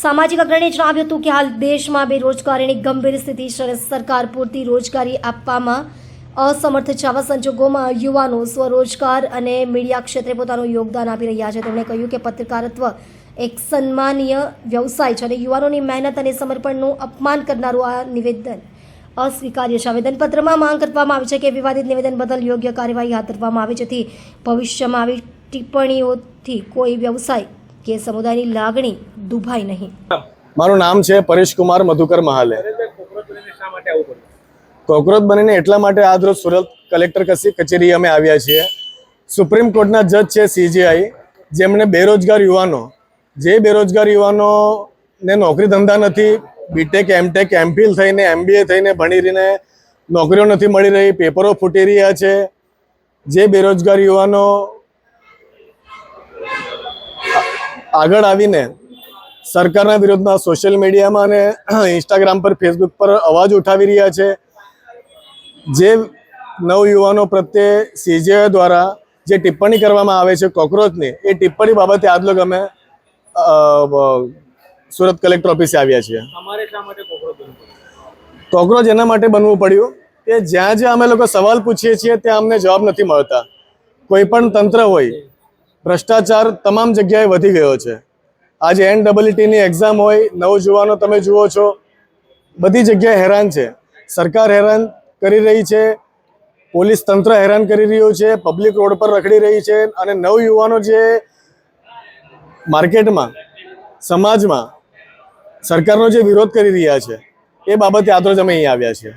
સામાજિક અગ્રણીએ જણાવ્યું હતું કે હાલ દેશમાં બેરોજગારીની ગંભીર સ્થિતિ છે અને સરકાર પૂરતી રોજગારી આપવામાં અસમર્થ છે. આવા સંજોગોમાં યુવાનો સ્વરોજગાર અને મીડિયા ક્ષેત્રે પોતાનું યોગદાન આપી રહ્યા છે. તેમણે કહ્યું કે પત્રકારત્વ એક સન્માનીય વ્યવસાય છે અને યુવાનોની મહેનત અને સમર્પણનું અપમાન કરનારું આ નિવેદન અસ્વીકાર્ય છે. આવેદનપત્રમાં માંગ કરવામાં આવી છે કે વિવાદિત નિવેદન બદલ યોગ્ય કાર્યવાહી હાથ ધરવામાં આવે, જેથી ભવિષ્યમાં આવી ટિપ્પણીઓથી કોઈ વ્યવસાય કે સમુદાયની લાગણી દુભાય નહીં. મારું નામ છે પરેશ કુમાર મધુકર મહાલે. કોકરોચ બનીને એટલા માટે આજરોજ સુરત કલેક્ટર કચેરી અમે આવ્યા છીએ. સુપ્રીમ કોર્ટના જજ છે CJI, જેમણે બેરોજગાર યુવાનોને નોકરી ધંધા નથી, બીટેક એમટેક એમફિલ થઈને MBA થઈને ભણી રહીને નોકરીઓ નથી મળી રહી, પેપરો ફૂટી રહ્યા છે. જે બેરોજગાર યુવાનો આગળ આવીને સરકારના વિરોધમાં સોશિયલ મીડિયામાં અને ઇન્સ્ટાગ્રામ પર ફેસબુક પર અવાજ ઉઠાવી રહ્યા છે. જે નવયુવાનો પ્રત્યે CJI દ્વારા જે ટિપ્પણી કરવામાં આવે છે કોકરોચની, એ ટિપ્પણી બાબતે આજ લોક અમે સુરત કલેક્ટર ઓફિસે આવ્યા છીએ. કોકરોચ એના માટે બનવું પડ્યું કે જ્યાં જ્યાં અમે લોકો સવાલ પૂછીએ છીએ ત્યાં અમને જવાબ નથી મળતા. કોઈ પણ તંત્ર હોય, ભ્રષ્ટાચાર તમામ જગ્યાએ વધી ગયો છે. આજે NEETની એક્ઝામ હોય, નવજુવાનો તમે જુઓ છો બધી જગ્યાએ હેરાન છે. સરકાર હેરાન કરી રહી છે, પોલીસ તંત્ર હેરાન કરી રહ્યું છે, પબ્લિક રોડ પર રખડી રહી છે અને નવયુવાનો જે માર્કેટમાં સમાજમાં સરકારનો જે વિરોધ કરી રહ્યા છે એ બાબતે આજરોજ અમે અહીં આવ્યા છીએ.